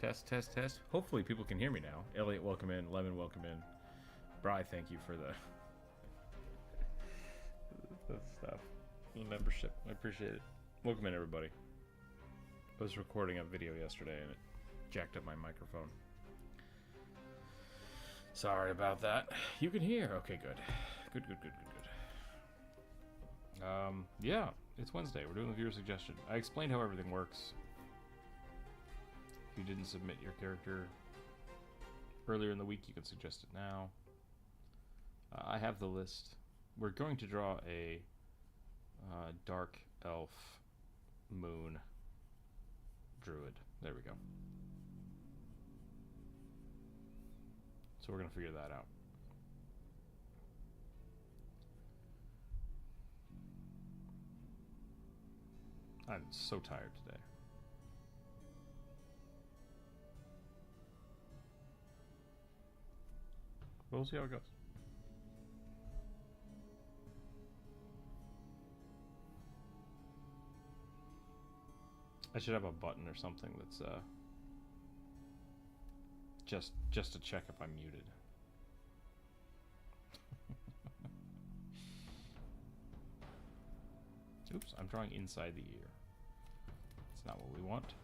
Test, test, test. Hopefully people can hear me now. Elliot, welcome in. Lemon, welcome in. Bri, thank you for the stuff. The membership. I appreciate it. Welcome in, everybody. I was recording a video yesterday and it jacked up my microphone. Sorry about that. You can hear. Okay, good. Good. Yeah, it's Wednesday. We're doing the viewer suggestion. I explained how everything works. If you didn't submit your character earlier in the week, you can suggest it now. I have the list. We're going to draw a dark elf moon druid. There we go. So we're going to figure that out. I'm so tired today. We'll see how it goes. I should have a button or something that's just to check if I'm muted. Oops, I'm drawing inside the ear. That's not what we want.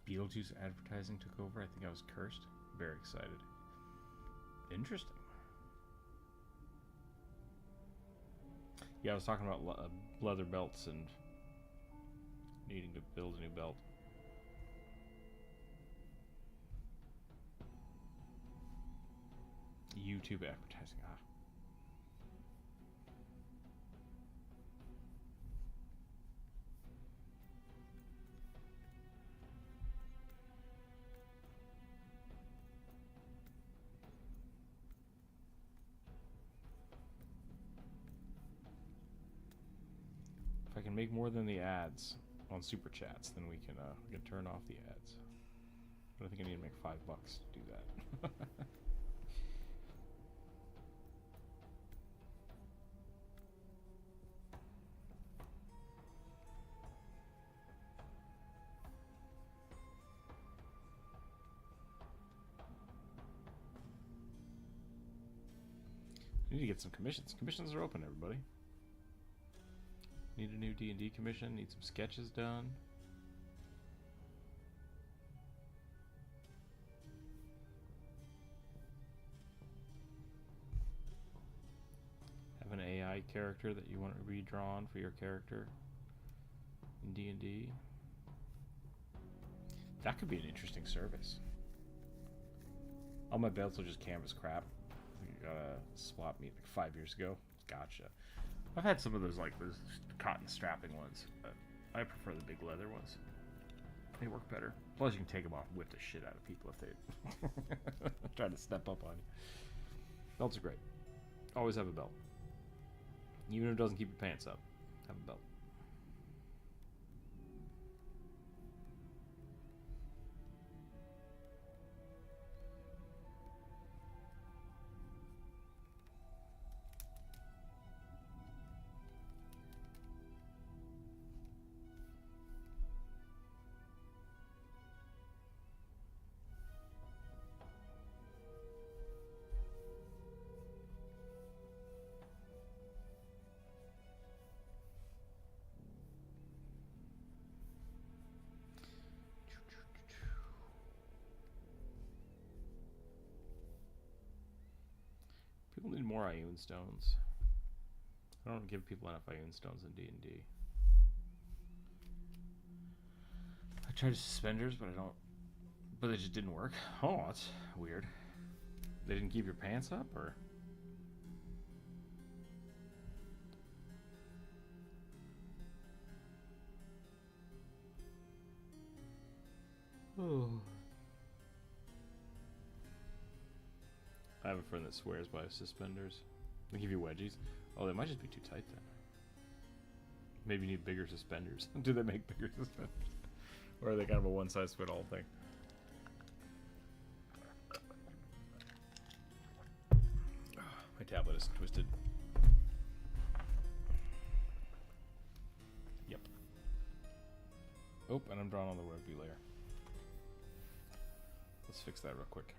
Beetlejuice advertising took over. I think I was cursed. Very excited. Interesting. Yeah, I was talking about leather belts and needing to build a new belt. YouTube advertising. Ah. If I can make more than the ads on super chats, then we can turn off the ads. But I think I need to make $5 to do that. I need to get some commissions. Commissions are open, everybody. Need a new D&D commission. Need some sketches done. Have an AI character that you want redrawn for your character in D&D. That could be an interesting service. All my belts are just canvas crap. You gotta swap me like 5 years ago. Gotcha. I've had some of those like those cotton strapping ones, but I prefer the big leather ones. They work better. Plus you can take them off and whip the shit out of people if they try to step up on you. Belts are great. Always have a belt. Even if it doesn't keep your pants up, have a belt. People need more Ioun stones. I don't give people enough Ioun stones in D&D. I tried suspenders, but they just didn't work. Oh, that's weird. They didn't keep your pants up, or? Oh. I have a friend that swears by suspenders. They give you wedgies. Oh, they might just be too tight then. Maybe you need bigger suspenders. Do they make bigger suspenders? Or are they kind of a one-size-fit-all thing? tablet is twisted. Yep. Oh, and I'm drawing on the rugby layer. Let's fix that real quick.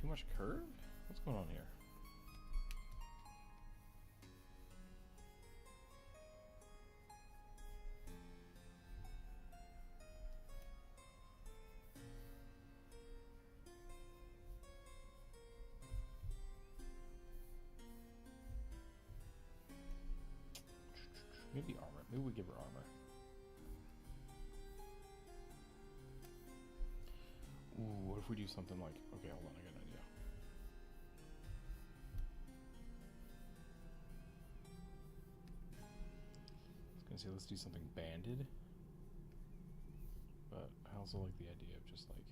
Too much curve? What's going on here? Maybe armor. Maybe we give her armor. Ooh, what if we do something like... Okay, hold on, I got an idea. I was gonna say, let's do something banded. But I also like the idea of just like...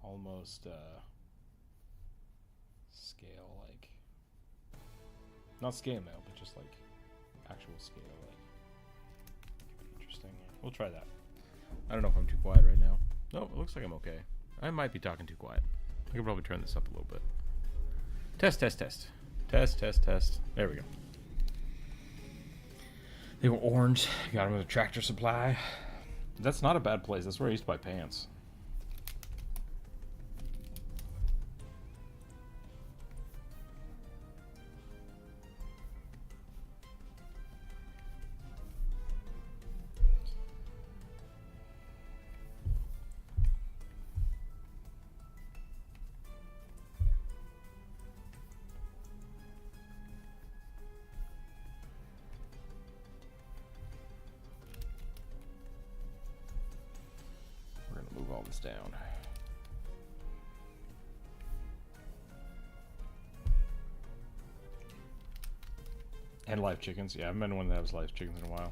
almost, scale, like... Not scale mail, but just like actual scale, like... Interesting. We'll try that. I don't know if I'm too quiet right now. No, it looks like I'm okay. I might be talking too quiet. I could probably turn this up a little bit. Test, test, test. Test, test, test. There we go. They were orange. Got them at a Tractor Supply. That's not a bad place. That's where I used to buy pants. All this down. And live chickens. Yeah, I haven't been one that has live chickens in a while.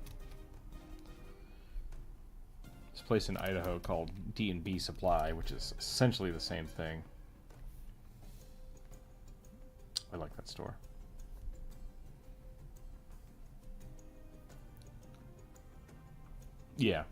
This place in Idaho called D&B Supply, which is essentially the same thing. I like that store. Yeah.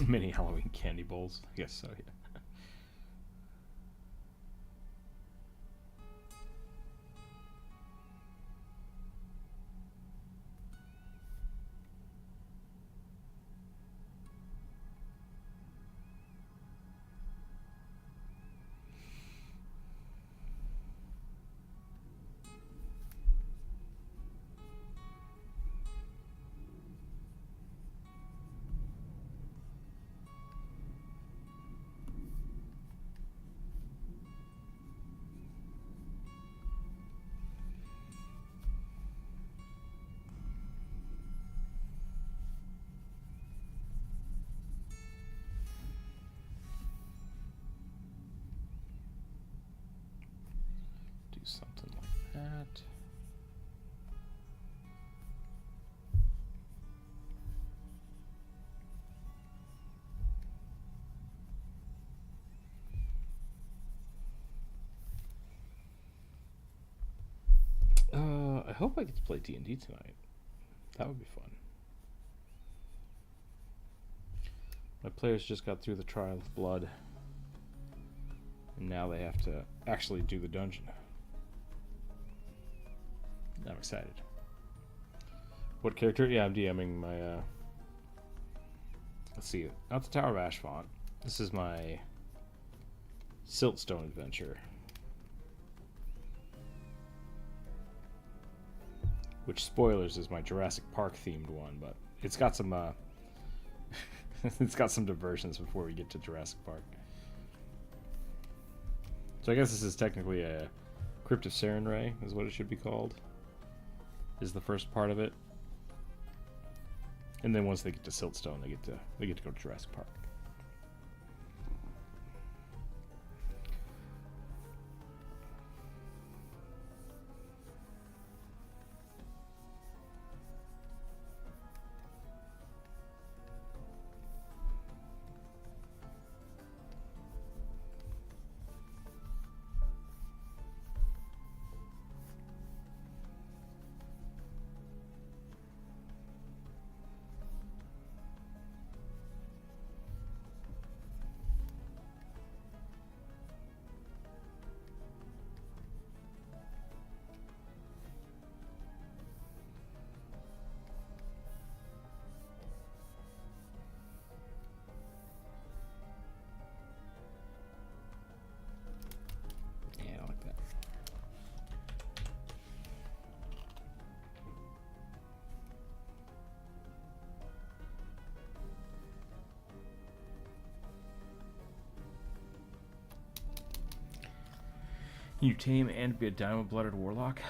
Mini Halloween candy bowls. I guess so, yeah. Do something like that. I hope I get to play D&D tonight. That would be fun. My players just got through the trial of blood. And now they have to actually do the dungeon. I'm excited. What character? Yeah, I'm DMing my, let's see. Not the Tower of Ashfont. This is my Siltstone adventure. Which, spoilers, is my Jurassic Park themed one, but it's got some, it's got some diversions before we get to Jurassic Park. So I guess this is technically a Crypt of Sarenrae, is what it should be called. Is the first part of it. And then once they get to Siltstone, they get to go to Jurassic Park. Can you tame and be a dino-blooded warlock?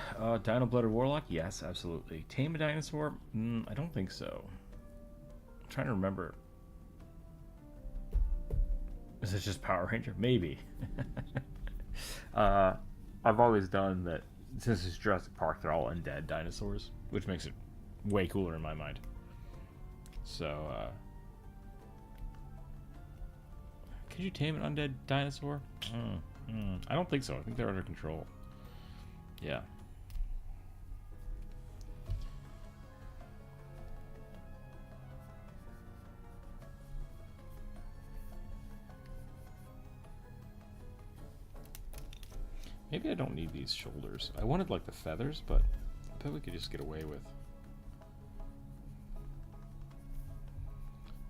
Dino-blooded warlock? Yes, absolutely. Tame a dinosaur? I don't think so. I'm trying to remember. Is it just Power Ranger? Maybe. I've always done that. Since it's Jurassic Park, they're all undead dinosaurs, which makes it way cooler in my mind. So, could you tame an undead dinosaur? I don't think so. I think they're under control. Yeah. Maybe I don't need these shoulders. I wanted like the feathers, but I bet we could just get away with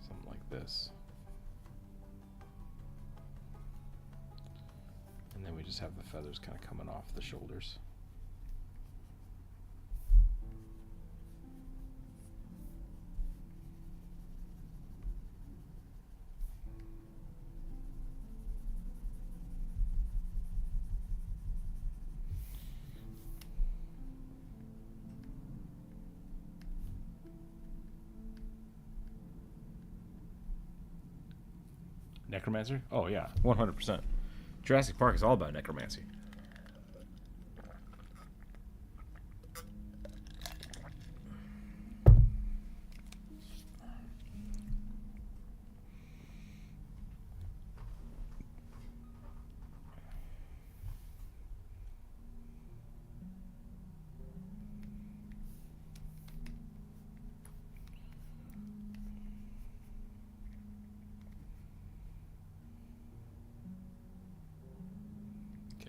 something like this. And then we just have the feathers kind of coming off the shoulders. Necromancer? Oh yeah, 100%. Jurassic Park is all about necromancy.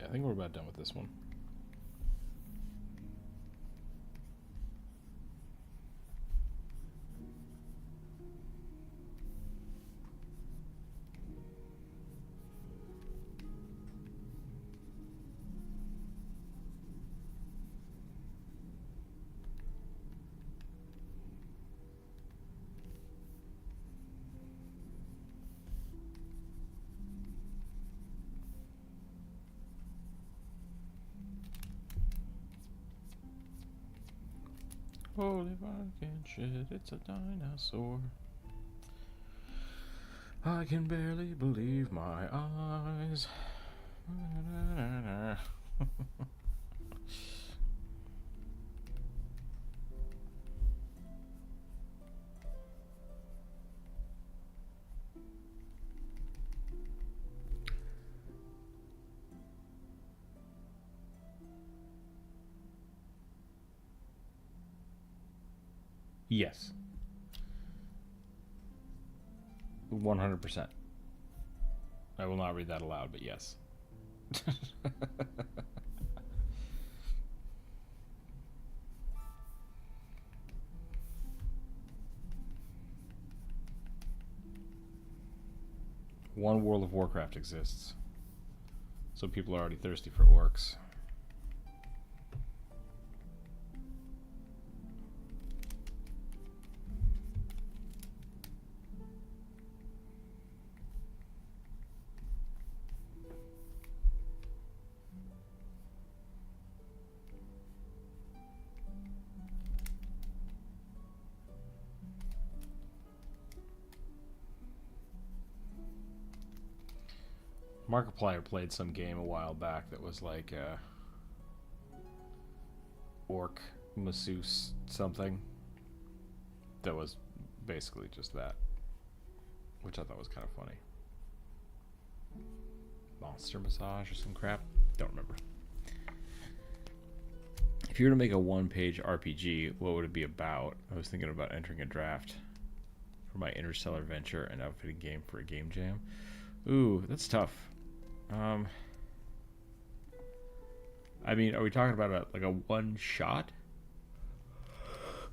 I think we're about done with this one. Holy fucking shit, it's a dinosaur. I can barely believe my eyes. Yes. 100%. I will not read that aloud, but yes. One World of Warcraft exists. So people are already thirsty for orcs. Markiplier played some game a while back that was like orc masseuse something. That was basically just that, which I thought was kind of funny. Monster massage or some crap. Don't remember. If you were to make a one-page RPG, what would it be about? I was thinking about entering a draft for my interstellar venture and outfitting game for a game jam. Ooh, that's tough. I mean, are we talking about like a one shot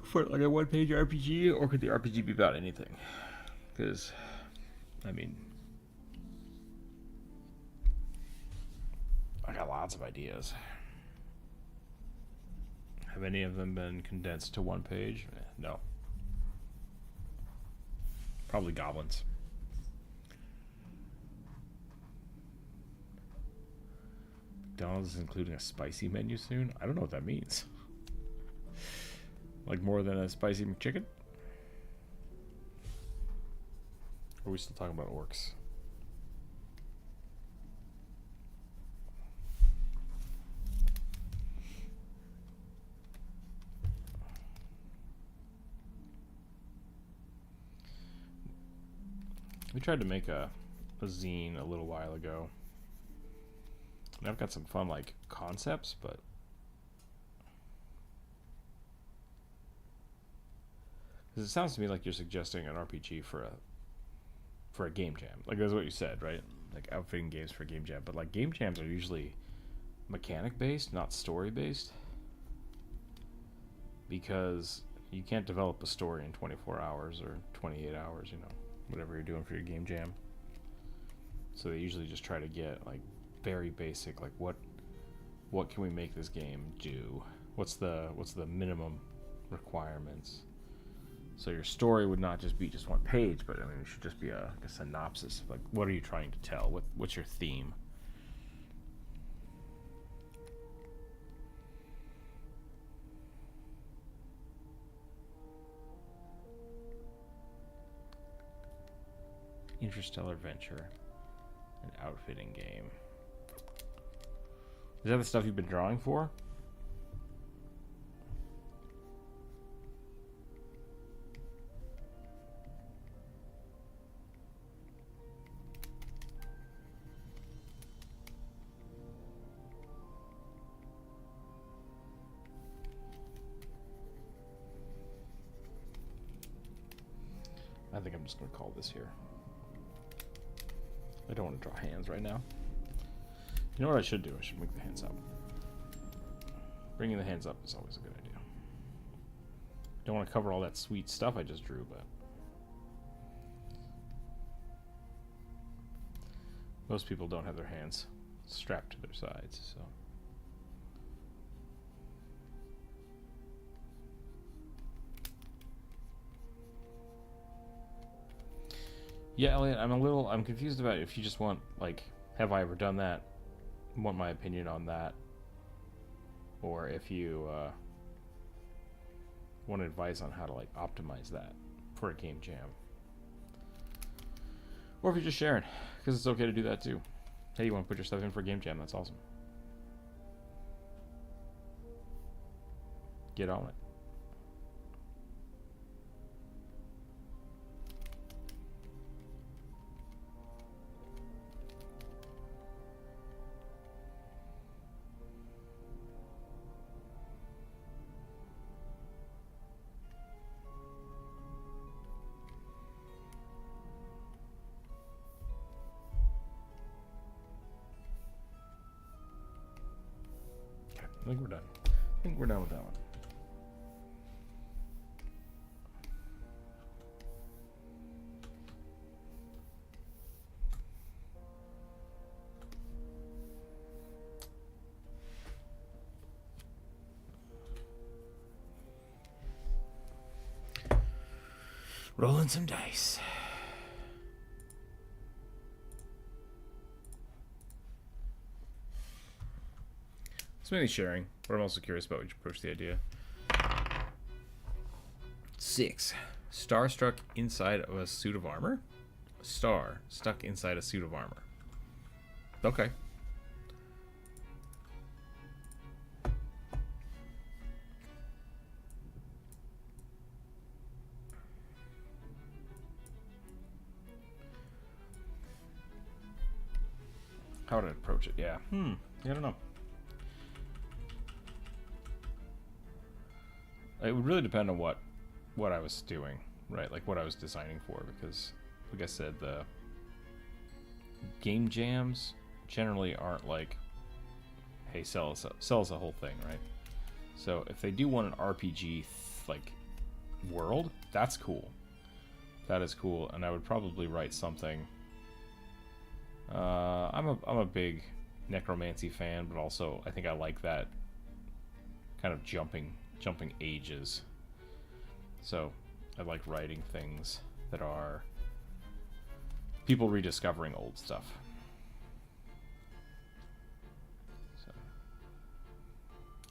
for like a one-page RPG, or could the RPG be about anything? Because, I mean, I got lots of ideas. Have any of them been condensed to one page? No. Probably goblins. McDonald's is including a spicy menu soon? I don't know what that means. Like more than a spicy McChicken? Or are we still talking about orcs? We tried to make a zine a little while ago. And I've got some fun like concepts, but because it sounds to me like you're suggesting an RPG for a game jam. Like that's what you said, right? Like outfitting games for a game jam. But like game jams are usually mechanic based, not story based. Because you can't develop a story in 24 hours or 28 hours, you know, whatever you're doing for your game jam. So they usually just try to get like very basic, like what can we make this game do? What's the minimum requirements? So your story would not just be just one page, but I mean it should just be a synopsis. Like what are you trying to tell? What's your theme? Interstellar venture, an outfitting game. Is that the stuff you've been drawing for? I think I'm just going to call this here. I don't want to draw hands right now. You know what I should do? I should make the hands up. Bringing the hands up is always a good idea. Don't want to cover all that sweet stuff I just drew, but most people don't have their hands strapped to their sides, so. Yeah, Elliot, I'm confused about if you just want, like, have I ever done that? Want my opinion on that? Or if you want advice on how to, like, optimize that for a game jam. Or if you're just sharing, because it's okay to do that too. Hey, you want to put your stuff in for a game jam? That's awesome. Get on it. I think we're done. I think we're done with that one. Rolling some dice. It's mainly sharing, but I'm also curious about which approach the idea. 6. Star struck inside of a suit of armor. Star stuck inside a suit of armor. Okay. How would I approach it? Yeah. I don't know. It would really depend on what I was doing, right? Like what I was designing for, because, like I said, the game jams generally aren't like, hey, sell us a whole thing, right? So if they do want an RPG like world, that's cool. That is cool, and I would probably write something. I'm a big necromancy fan, but also I think I like that kind of jumping ages. So I like writing things that are people rediscovering old stuff. So,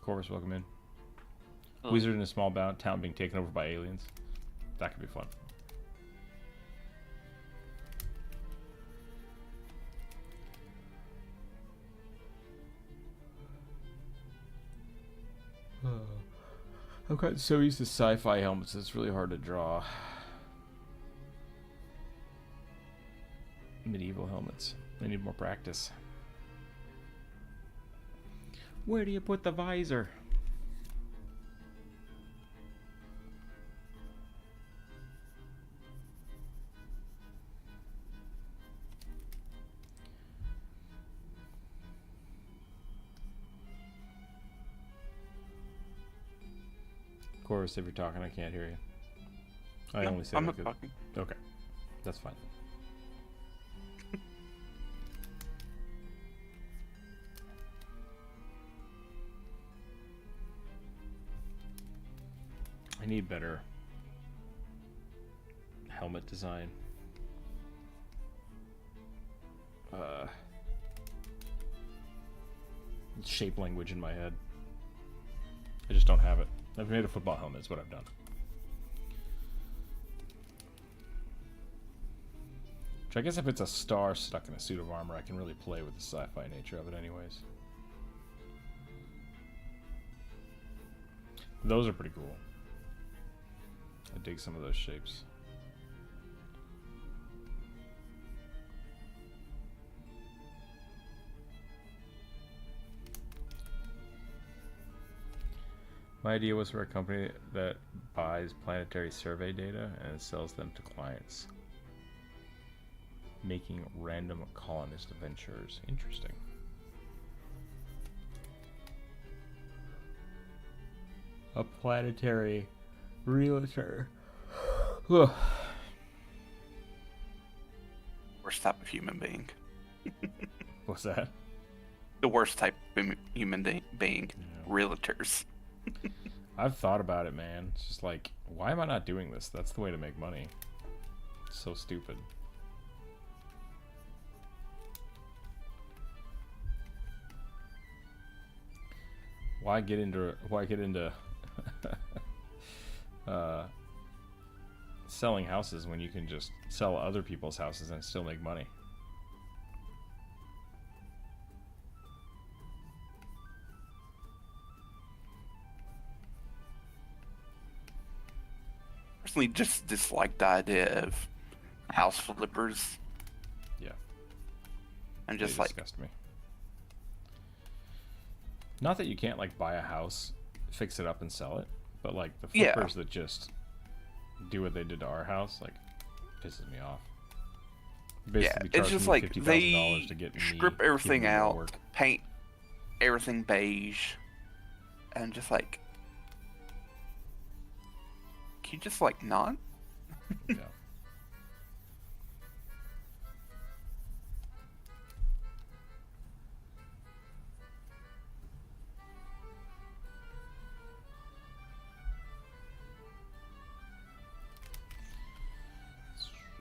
Corvus, welcome in. Wizard in a small town being taken over by aliens. That could be fun. I've gotten so used to sci-fi helmets, it's really hard to draw medieval helmets. I need more practice. Where do you put the visor? Of course, if you're talking, I can't hear you. I only say I'm not talking. Okay, that's fine. I need better helmet design. Shape language in my head. I just don't have it. I've made a football helmet, is what I've done. Which I guess if it's a star stuck in a suit of armor, I can really play with the sci-fi nature of it anyways. Those are pretty cool. I dig some of those shapes. My idea was for a company that buys planetary survey data and sells them to clients, making random colonist ventures. Interesting. A planetary realtor. Worst type of human being. What's that? The worst type of human being. Yeah. Realtors. I've thought about it, man. It's just like, why am I not doing this? That's the way to make money. It's so stupid. Why get into selling houses when you can just sell other people's houses and still make money? Personally, just dislike the idea of house flippers. Yeah. And just They like disgust me. Not that you can't like buy a house, fix it up and sell it, but like the flippers that just do what they did to our house, like, pisses me off. Basically it's just like they to get strip everything giving me more out, work. paint everything beige, and just like, can you just like not? Yeah.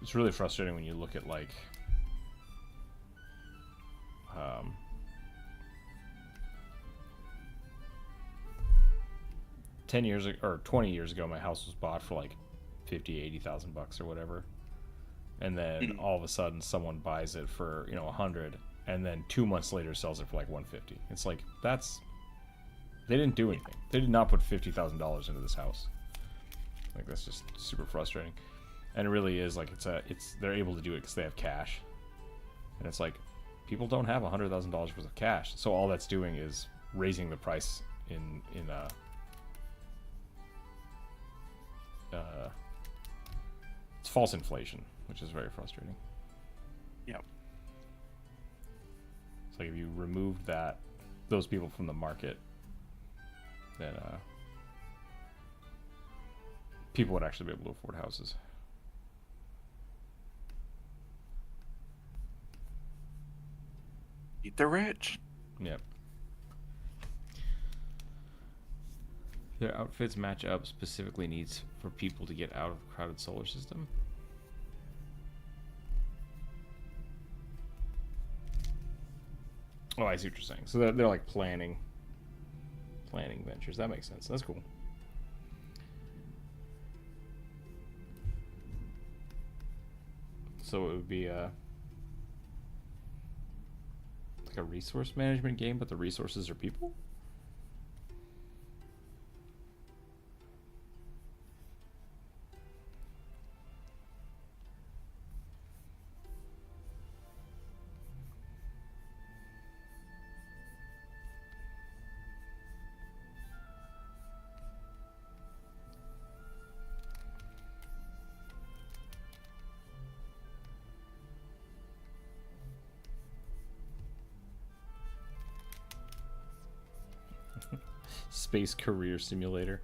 It's really frustrating when you look at like 10 years ago, or 20 years ago, my house was bought for like 50,000-80,000 bucks or whatever, and then all of a sudden someone buys it for 100, and then 2 months later sells it for like 150. It's like, they didn't do anything. They did not put $50,000 into this house. Like, that's just super frustrating. And it really is like, they're able to do it because they have cash, and it's like, people don't have $100,000 worth of cash, so all that's doing is raising the price in it's false inflation, which is very frustrating. Yep. It's like if you removed those people from the market, then people would actually be able to afford houses. Eat the rich. Yep. Their outfits match up specifically needs for people to get out of a crowded solar system. Oh, I see what you're saying. So they're like planning ventures. That makes sense. That's cool. So it would be like a resource management game, but the resources are people? Space career simulator.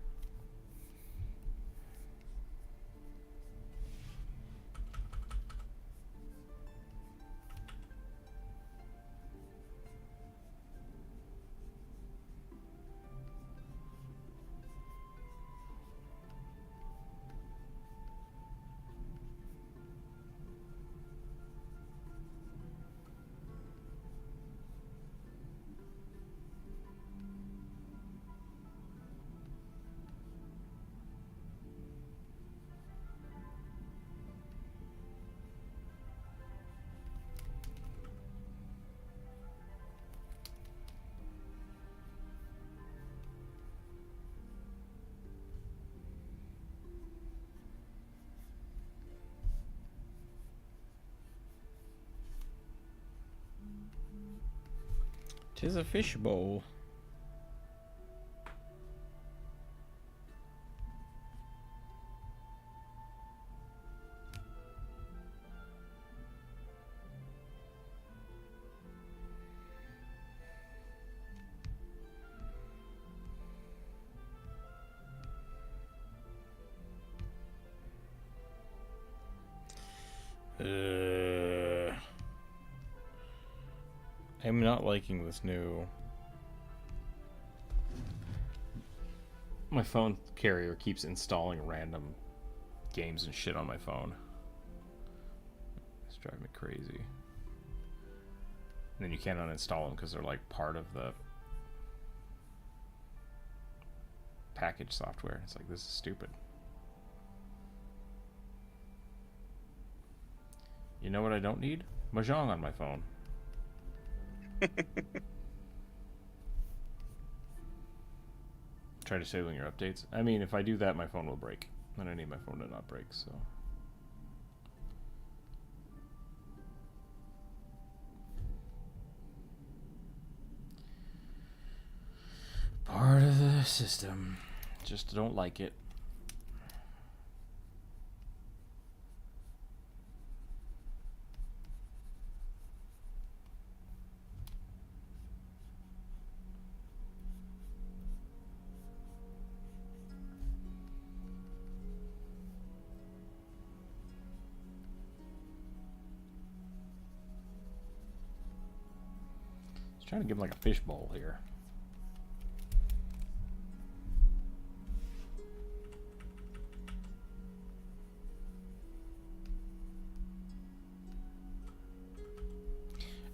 Tis a fishbowl. I'm not liking this new... My phone carrier keeps installing random games and shit on my phone. It's driving me crazy. And then you can't uninstall them because they're like part of the package software. It's like, this is stupid. You know what I don't need? Mahjong on my phone. Try disabling your updates. I mean, if I do that, my phone will break. And I need my phone to not break, so... Part of the system. Just don't like it. Trying to give him like a fishbowl here.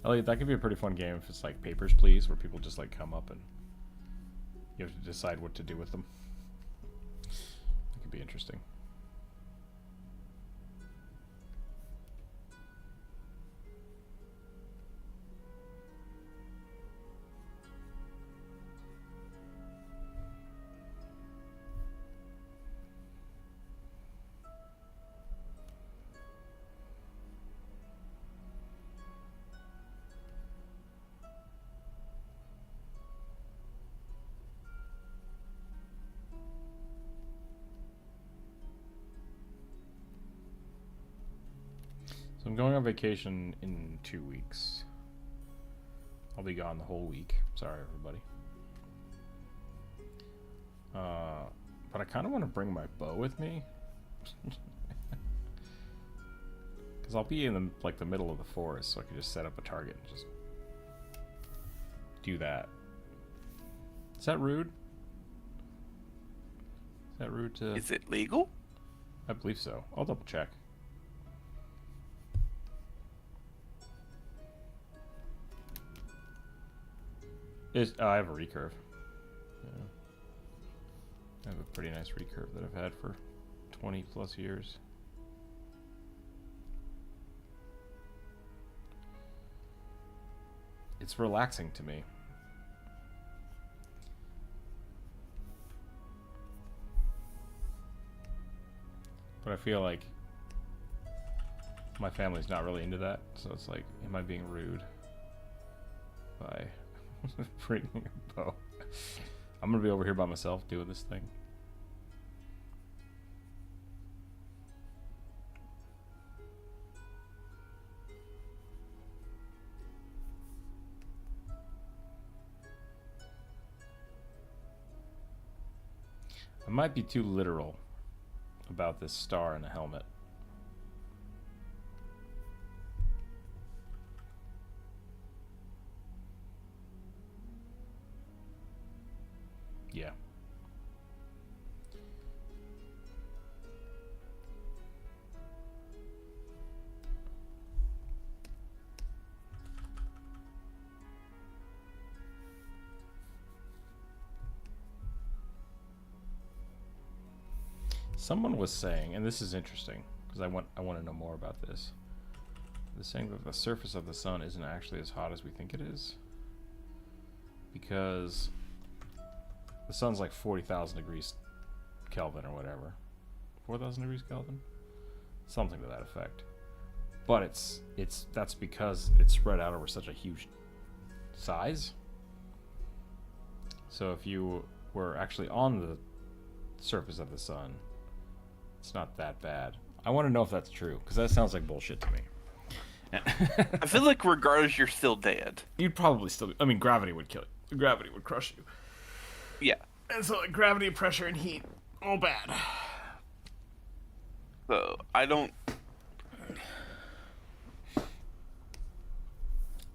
Elliot, that could be a pretty fun game if it's like Papers, Please, where people just like come up and you have to decide what to do with them. That could be interesting. I'm going on vacation in 2 weeks. I'll be gone the whole week. Sorry, everybody. But I kind of want to bring my bow with me. Because I'll be in the middle of the forest, so I can just set up a target and just do that. Is that rude? Is that rude to... Is it legal? I believe so. I'll double check. I have a recurve. Yeah. I have a pretty nice recurve that I've had for 20 plus years. It's relaxing to me. But I feel like my family's not really into that, so it's like, am I being rude by bringing a bow? I'm gonna be over here by myself doing this thing. I might be too literal about this star in a helmet. Yeah. Someone was saying, and this is interesting because I want to know more about this. They're saying that the surface of the sun isn't actually as hot as we think it is, because the sun's like 40,000 degrees Kelvin or whatever. 4,000 degrees Kelvin? Something to that effect. But that's because it's spread out over such a huge size. So if you were actually on the surface of the sun, it's not that bad. I want to know if that's true, because that sounds like bullshit to me. I feel like regardless, you're still dead. You'd probably still be, I mean, gravity would kill you. Gravity would crush you. Yeah. And so like, gravity, pressure, and heat, all bad. So, I don't... To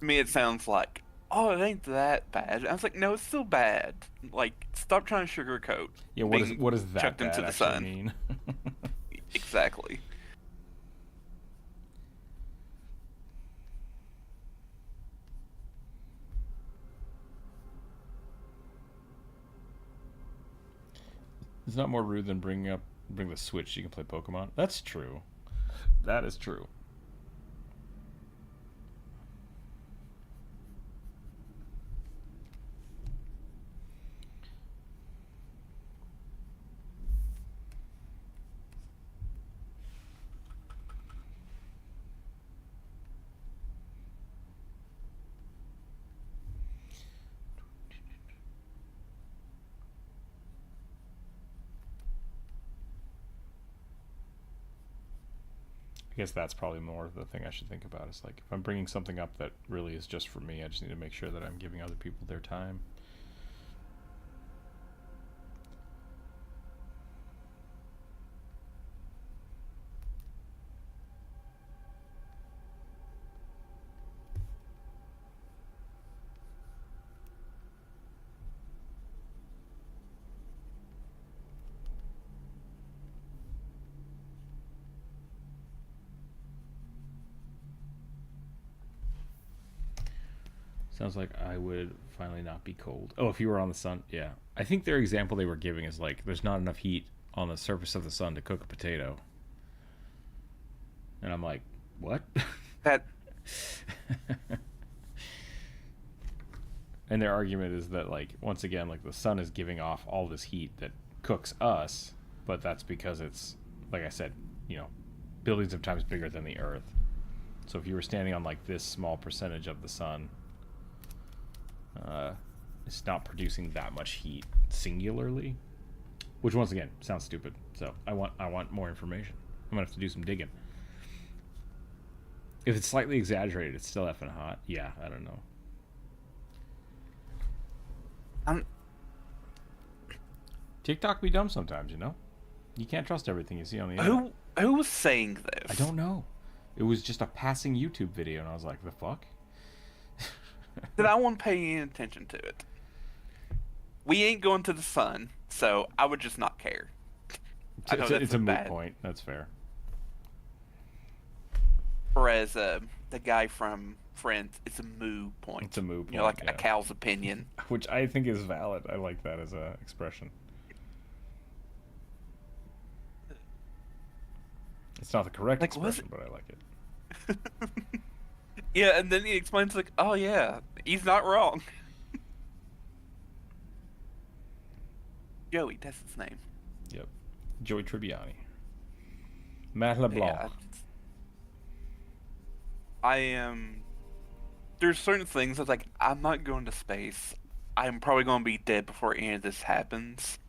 me, it sounds like, oh, it ain't that bad. I was like, no, it's still bad. Like, stop trying to sugarcoat. Yeah, what is that chucked bad into the actually sun. mean? Exactly. It's not more rude than bring the Switch so you can play Pokemon. That's true. That is true. I guess that's probably more the thing I should think about. Is like, if I'm bringing something up that really is just for me, I just need to make sure that I'm giving other people their time. Sounds like I would finally not be cold. Oh, if you were on the sun, yeah. I think their example they were giving is like there's not enough heat on the surface of the sun to cook a potato. And I'm like, what? That And their argument is that, like, once again, like the sun is giving off all this heat that cooks us, but that's because it's, like I said, billions of times bigger than the Earth. So if you were standing on like this small percentage of the sun, it's not producing that much heat singularly, which once again sounds stupid. So I want more information. I'm gonna have to do some digging. If it's slightly exaggerated, it's still effing hot. Yeah, I don't know. TikTok be dumb sometimes, You can't trust everything you see on the internet. Who was saying this? I don't know. It was just a passing YouTube video, and I was like, the fuck? That I won't pay any attention to it. We ain't going to the sun, so I would just not care. It's a moot point. That's fair. Whereas the guy from Friends, it's a moo point. It's a moo point. Like a cow's opinion. Which I think is valid. I like that as a expression. It's not the correct expression, but I like it. Yeah, and then he explains like, oh yeah, he's not wrong. Joey, that's his name. Yep. Joey Tribbiani. Matt LeBlanc. Yeah, I am. There's certain things that's like, I'm not going to space. I'm probably going to be dead before any of this happens.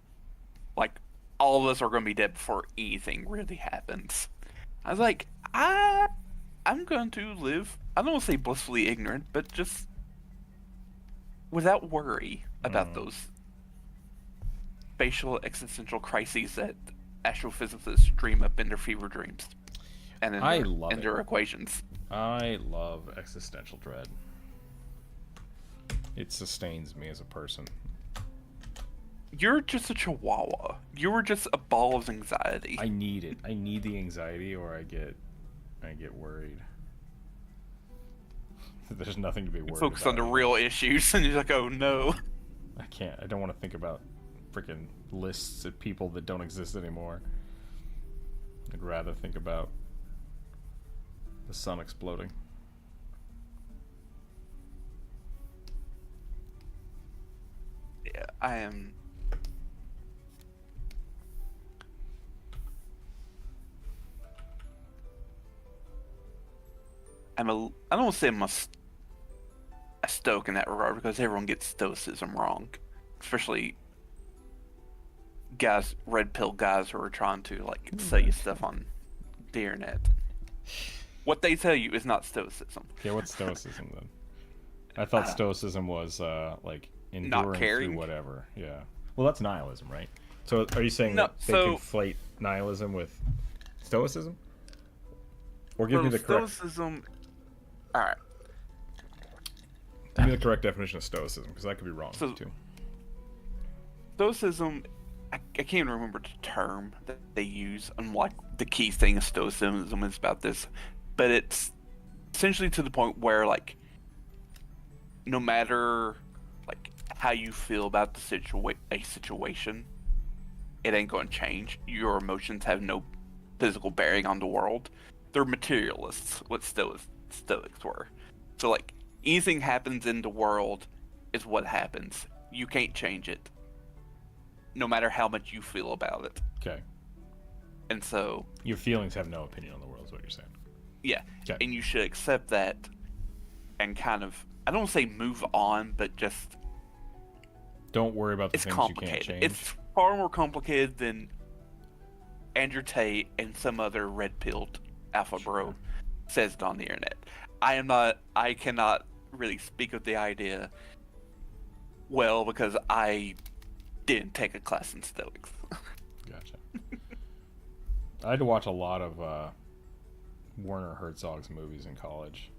Like, all of us are going to be dead before anything really happens. I was like, I'm going to live, I don't want to say blissfully ignorant, but just without worry about those spatial existential crises that astrophysicists dream up in their fever dreams and in their equations. I love existential dread. It sustains me as a person. You're just a chihuahua. You were just a ball of anxiety. I need it. I need the anxiety, or I get worried. There's nothing to be worried about. Focus on the real issues, and you're like, oh no. I can't. I don't want to think about freaking lists of people that don't exist anymore. I'd rather think about the sun exploding. Yeah, I am. I don't want to say I'm a stoic in that regard because everyone gets stoicism wrong, especially guys, red pill guys who are trying to like sell you stuff on the internet. What they tell you is not stoicism. Yeah, what's stoicism then? I thought stoicism was like enduring through whatever. Yeah. Well, that's nihilism, right? So are you saying that they conflate nihilism with stoicism? Or give me the correct... Stoicism... Alright. Give me the correct definition of stoicism, because that could be wrong, too. Stoicism... I can't even remember the term that they use, and like the key thing of stoicism is about this, but it's essentially to the point where like no matter like how you feel about the situation, it ain't going to change. Your emotions have no physical bearing on the world. They're materialists, what Stoics were. So like anything happens in the world is what happens. You can't change it, no matter how much you feel about it. Okay. And so your feelings have no opinion on the world, is what you're saying. Yeah. Okay. And you should accept that and kind of, I don't say move on, but just don't worry about the things you can't change. It's far more complicated than Andrew Tate and some other red-pilled alpha bro says it on the internet. I cannot really speak of the idea well because I didn't take a class in Stoics. Gotcha. I had to watch a lot of Werner Herzog's movies in college.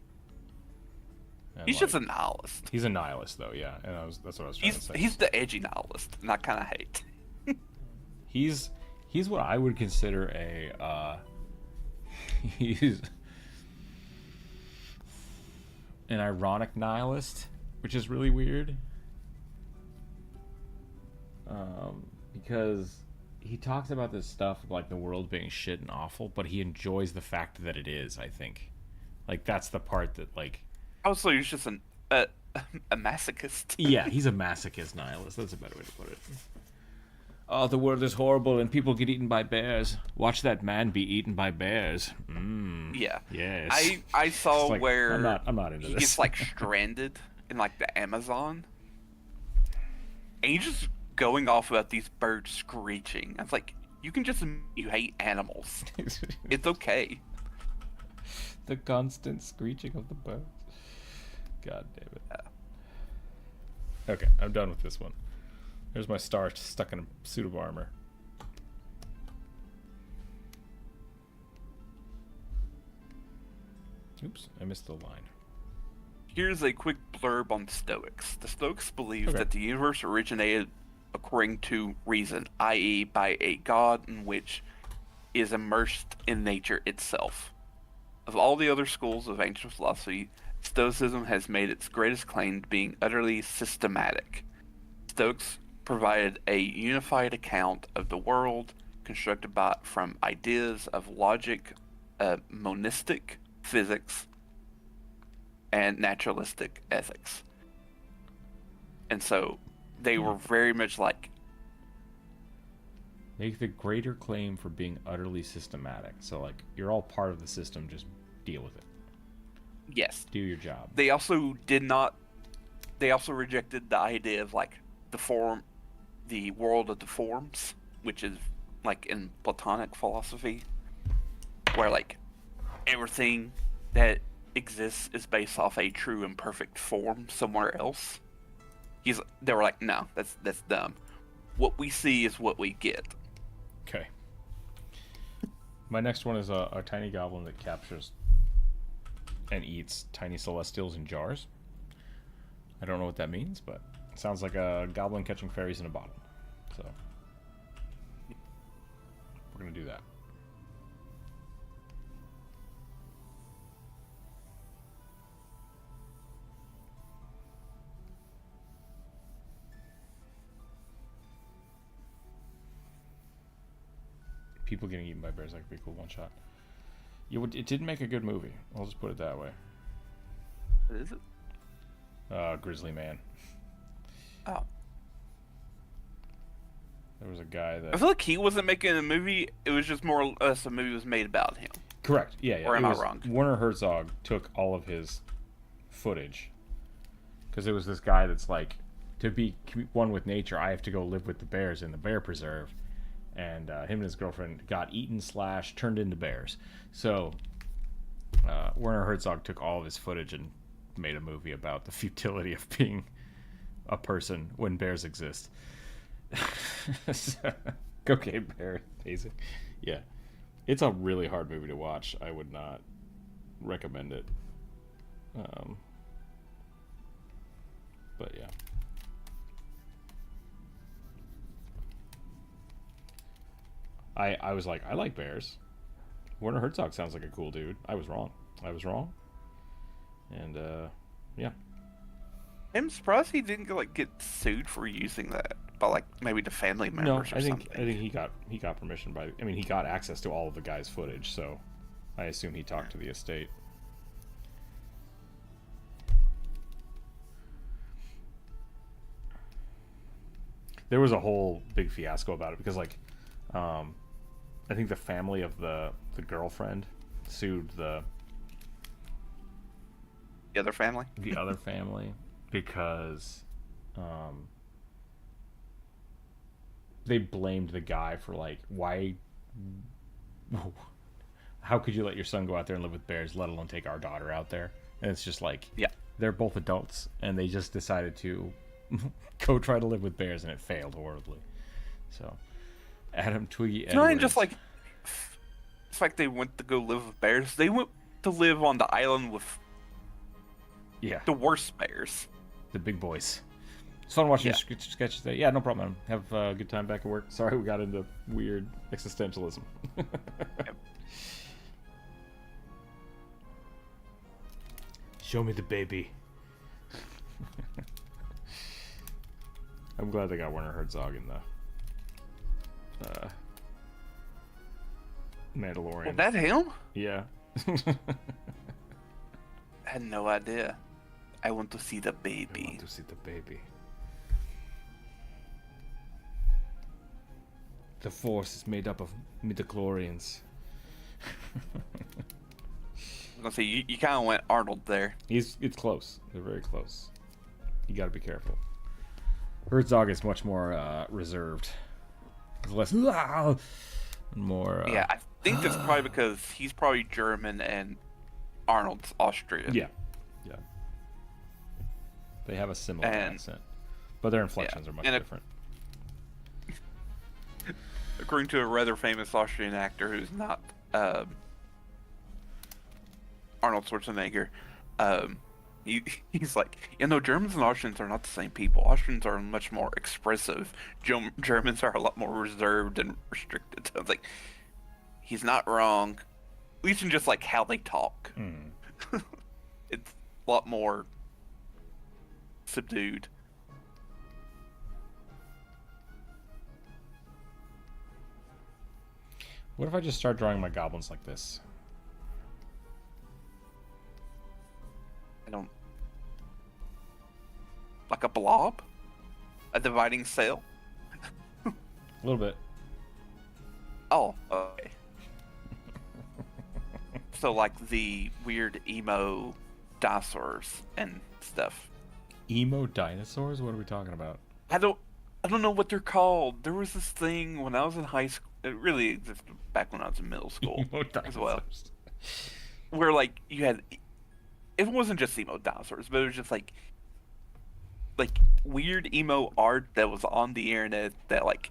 And he's just a nihilist. He's a nihilist, though, yeah. And that's what I was trying to say. He's the edgy nihilist, and I kind of hate. He's what I would consider he's an ironic nihilist, which is really weird. Because he talks about this stuff like the world being shit and awful, but he enjoys the fact that it is. I think, like that's the part that like. Also, he's just a masochist. Yeah, he's a masochist nihilist. That's a better way to put it. Oh, the world is horrible and people get eaten by bears. Watch that man be eaten by bears. Yeah. Yes. I saw like, where I'm not into he this. gets like stranded in like the Amazon, and he's just going off about these birds screeching. I was like, you can just you hate animals. It's okay. The constant screeching of the birds. God damn it. Okay, I'm done with this one. There's my star stuck in a suit of armor. Oops, I missed the line. Here's a quick blurb on the Stoics. The Stoics believe Okay. that the universe originated according to reason, i.e., by a god in which is immersed in nature itself. Of all the other schools of ancient philosophy, Stoicism has made its greatest claim to being utterly systematic. Stoics provided a unified account of the world constructed from ideas of logic, monistic physics, and naturalistic ethics. And so they were very much like, Make the greater claim for being utterly systematic. So, like, you're all part of the system, just deal with it. yes. Do your job. They also rejected the idea of like the world of the forms, which is like in Platonic philosophy, where like everything that exists is based off a true and perfect form somewhere else. They were like, no, that's dumb. What we see is what we get. Okay. My next one is a tiny goblin that captures and eats tiny celestials in jars. I don't know what that means, but it sounds like a goblin catching fairies in a bottle. So we're gonna do that. People getting eaten by bears, that could be a cool one shot. It didn't make a good movie. I'll just put it that way. What is it? Grizzly Man. Oh. There was a guy that. I feel like he wasn't making a movie. It was just more or less a movie was made about him. Correct. Yeah. Or am I wrong? Werner Herzog took all of his footage because it was this guy that's like, to be one with nature, I have to go live with the bears in the bear preserve, and him and his girlfriend got eaten / turned into bears. So Werner Herzog took all of his footage and made a movie about the futility of being a person when bears exist. Cocaine Bear, basic. Yeah, it's a really hard movie to watch. I would not recommend it. But yeah. I was like, I like bears. Werner Herzog sounds like a cool dude. I was wrong. And yeah. I'm surprised he didn't get sued for using that by like maybe the family members or something. I think he got permission by. I mean, he got access to all of the guy's footage, so I assume he talked to the estate. There was a whole big fiasco about it because, like, I think the family of the girlfriend sued the other family. The other family because they blamed the guy for like, why, how could you let your son go out there and live with bears, let alone take our daughter out there? And it's just like, yeah, they're both adults and they just decided to go try to live with bears and it failed horribly. So Adam Twiggy Edwards. Not even just like it's like they went to go live with bears. They went to live on the island with the worst bears. The big boys. It's fun watching your sketches today. Yeah, no problem, man. Have a good time back at work. Sorry we got into weird existentialism. Yep. Show me the baby. I'm glad they got Werner Herzog in the Mandalorian. Was that him? Yeah. I had no idea. I want to see the I baby. want to see the baby. The Force is made up of midichlorians. I was gonna say you kind of went Arnold there. It's close. They're very close. You got to be careful. Herzog is much more reserved. It's less more. Yeah, I think that's probably because he's probably German and Arnold's Austrian. Yeah. They have a similar accent, but their inflections are much different. According to a rather famous Austrian actor who's not Arnold Schwarzenegger, he's like, Germans and Austrians are not the same people. Austrians are much more expressive. Germans are a lot more reserved and restricted. So I was like, he's not wrong. At least in just like how they talk. It's a lot more subdued. What if I just start drawing my goblins like this? Like a blob? A dividing cell? A little bit. Oh, okay. So like the weird emo dinosaurs and stuff. Emo dinosaurs? What are we talking about? I don't know what they're called. There was this thing when I was in high school. It really existed back when I was in middle school as well. Where like you had, it wasn't just emo dinosaurs, but it was just like weird emo art that was on the internet that like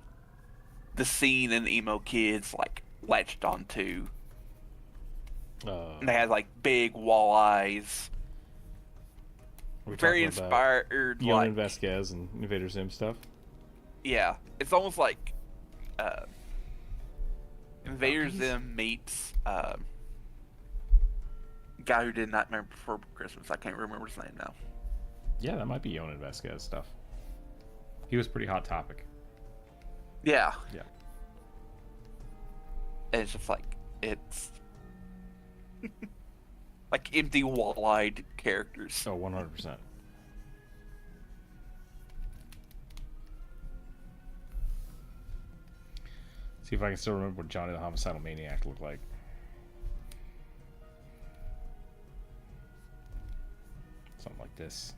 the scene and emo kids like latched onto. And they had like big wall eyes. Very inspired. Yonan Vasquez and Invader Zim stuff. Yeah, it's almost like Invader Zim meets guy who did Nightmare Before Christmas. I can't remember his name now. Yeah, that might be Yonan Vasquez stuff. He was pretty hot topic. Yeah. Yeah. And it's just like it's like empty wall-eyed characters. Oh, 100%. See if I can still remember what Johnny the Homicidal Maniac looked like. Something like this.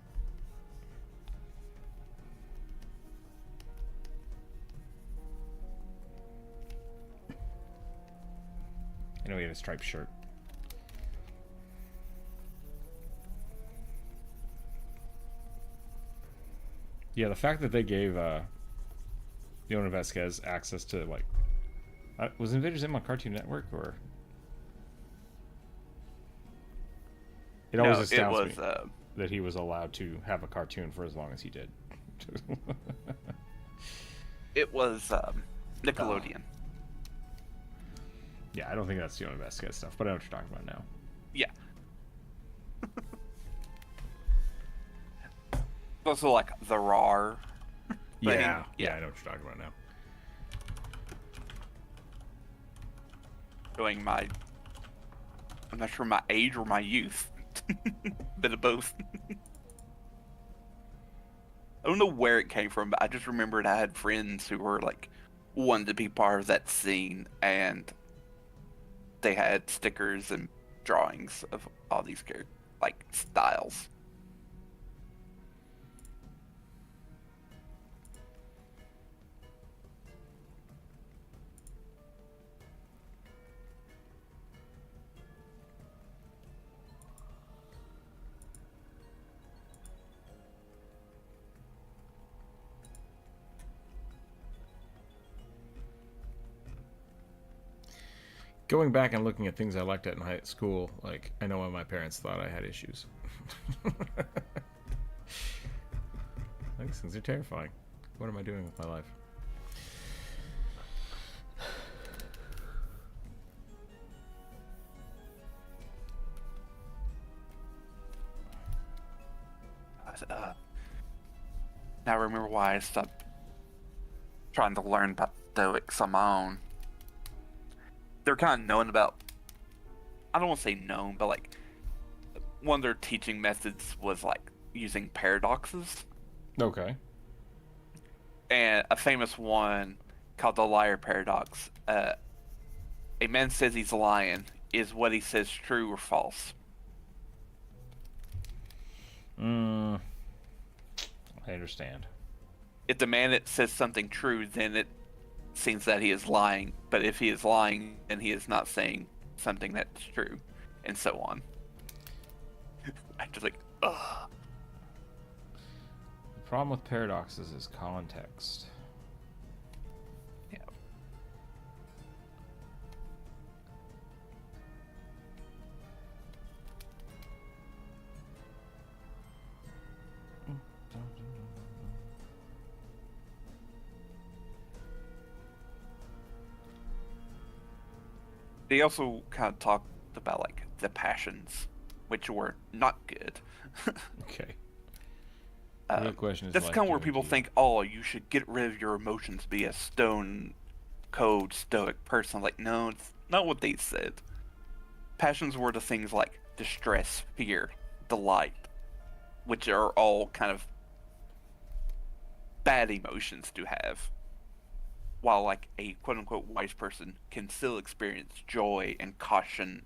I know he had a striped shirt. Yeah, the fact that they gave Yonan Vasquez access to like, was Invader Zim on Cartoon Network or? It always astounds me that he was allowed to have a cartoon for as long as he did. It was Nickelodeon. Yeah, I don't think that's Yonan Vasquez stuff, but I know what you're talking about now. Yeah. Also like the RAR. Yeah, I know what you're talking about now. Showing I'm not sure my age or my youth. Bit of both. I don't know where it came from, but I just remembered I had friends who were like wanted to be part of that scene, and they had stickers and drawings of all these characters, like styles. Going back and looking at things I liked at in high school, like, I know why my parents thought I had issues. These things are terrifying. What am I doing with my life? Now I remember why I stopped trying to learn about Stoics on my own. They're kind of known about, I don't want to say known, but like one of their teaching methods was like using paradoxes. Okay. And a famous one called the liar paradox. A man says he's lying. Is what he says true or false? I understand. If the man that says something true, then it seems that he is lying. But if he is lying, then he is not saying something that's true, and so on. I'm just like, ugh. The problem with paradoxes is context. Yeah. They also kind of talked about like the passions, which were not good. Okay. The real question is, That's life kind of where doing people to you? think, oh, you should get rid of your emotions, be a stone cold stoic person. Like, no, it's not what they said. Passions were the things like distress, fear, delight, which are all kind of bad emotions to have. While like a quote unquote wise person can still experience joy and caution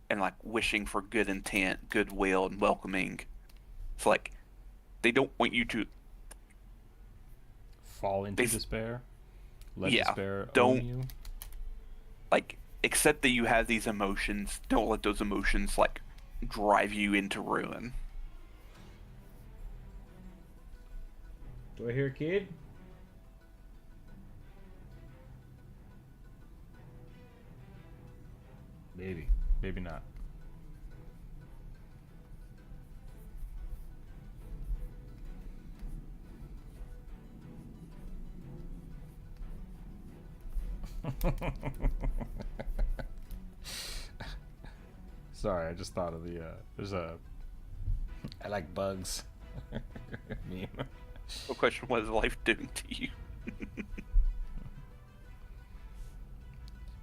and like wishing for good intent, goodwill, and welcoming. It's like they don't want you to Fall into they despair? Let yeah, despair don't own you? like accept that you have these emotions. Don't let those emotions like drive you into ruin. Do I hear a kid? Maybe. Maybe not. Sorry, I just thought of the there's a I like bugs meme. The question: what is life doing to you?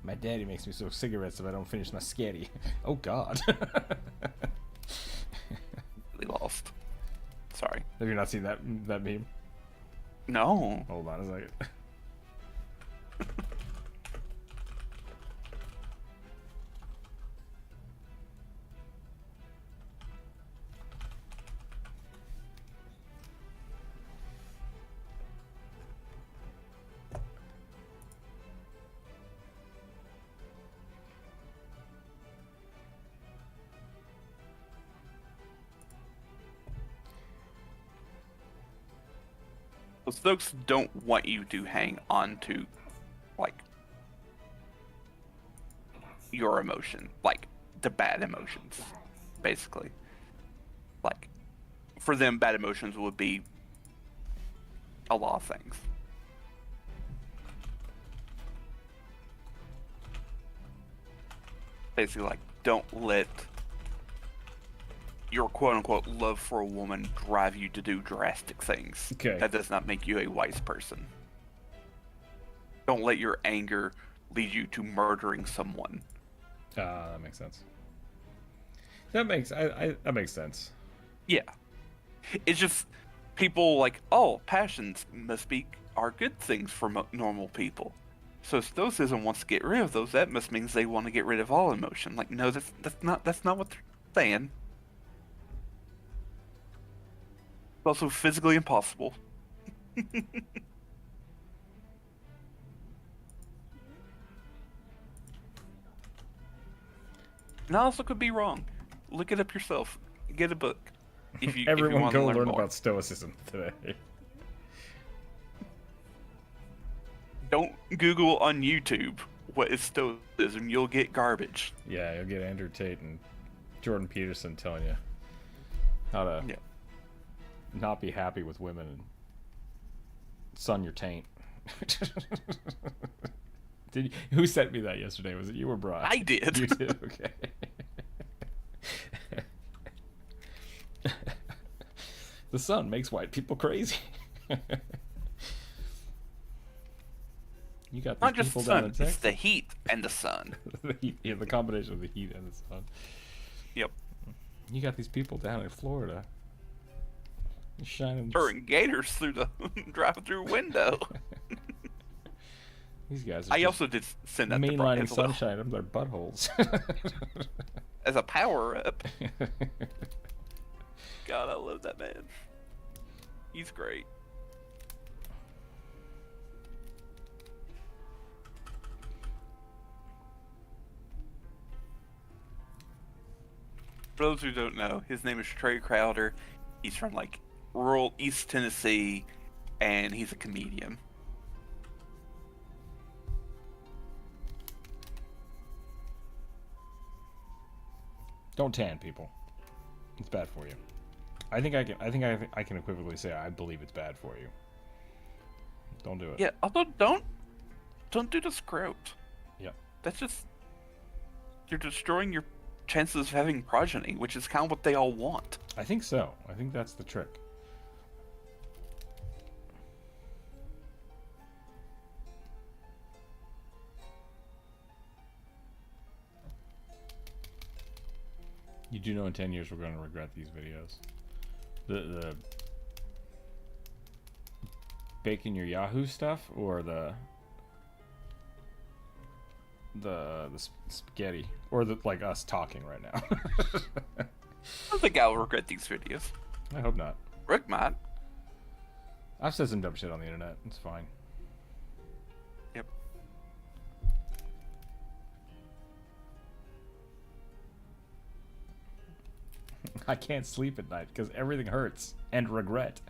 My daddy makes me smoke cigarettes if I don't finish my sketty. Oh God. Really lost. Sorry. Have you not seen that meme? No. Hold on a second. The Stokes don't want you to hang on to, like, your emotion, like the bad emotions, basically. Like, for them, bad emotions would be a lot of things. Basically, like, don't let your quote-unquote love for a woman drive you to do drastic things. Okay. That does not make you a wise person. Don't let your anger lead you to murdering someone. That makes sense. That makes sense. Yeah. It's just people like, oh, passions are good things for normal people. So Stoicism wants to get rid of those. That must means they want to get rid of all emotion. Like, no, that's not what they're saying. It's also physically impossible. And I also could be wrong. Look it up yourself. Get a book. If you Everyone want to go learn learn more. about Stoicism today. Don't Google on YouTube what is Stoicism. You'll get garbage. Yeah, you'll get Andrew Tate and Jordan Peterson telling you how to not be happy with women and sun your taint. Who sent me that yesterday? Was it you or Brian? I did. You did? Okay. The sun makes white people crazy. You got these Not just the people down in sun, it's Texas. the heat and the sun. Yeah, the combination of the heat and the sun. Yep. You got these people down in Florida. Shining. Throwing gators through the drive-through window. These guys are I just also did send that to Brian mainlining as well. sunshine up their buttholes. As a power-up. God, I love that man. He's great. For those who don't know, his name is Trey Crowder. He's from like rural East Tennessee, and he's a comedian. Don't tan people. It's bad for you. I think I can equivocally say I believe it's bad for you. Don't do it. Yeah, although don't do the scrote. Yep. That's just you're destroying your chances of having progeny, which is kind of what they all want. I think so. I think that's the trick. You do know in 10 years we're going to regret these videos. The baking your Yahoo stuff or the spaghetti or the like us talking right now. I don't think I'll regret these videos. I hope not. Rick might. I've said some dumb shit on the internet. It's fine. Yep. I can't sleep at night because everything hurts and regret.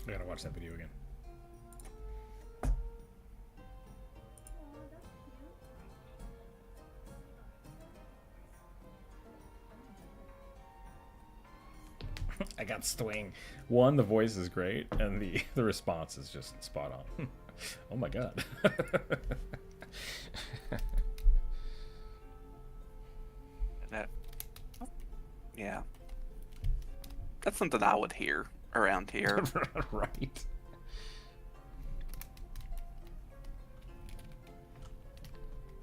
I gotta watch that video again. I got swing. One, the voice is great, and the response is just spot on. Oh my god. That, yeah. That's something I would hear around here. Right.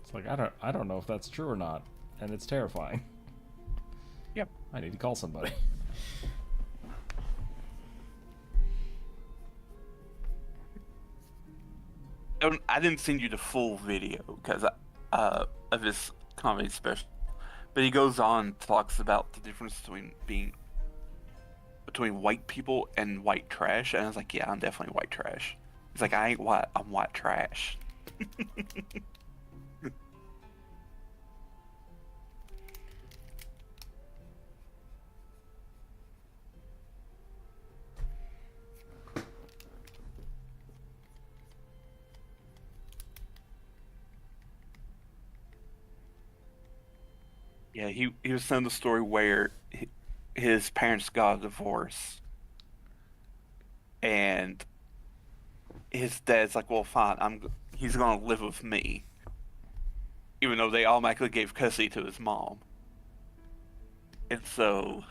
It's like I don't know if that's true or not, and it's terrifying. Yep. I need to call somebody. I didn't send you the full video because of his comedy special, but he goes on talks about the difference between white people and white trash, and I was like, yeah, I'm definitely white trash. He's like, I ain't white, I'm white trash. Yeah, he was telling the story where his parents got a divorce, and his dad's like, "Well, fine, he's gonna live with me," even though they automatically gave custody to his mom, and so,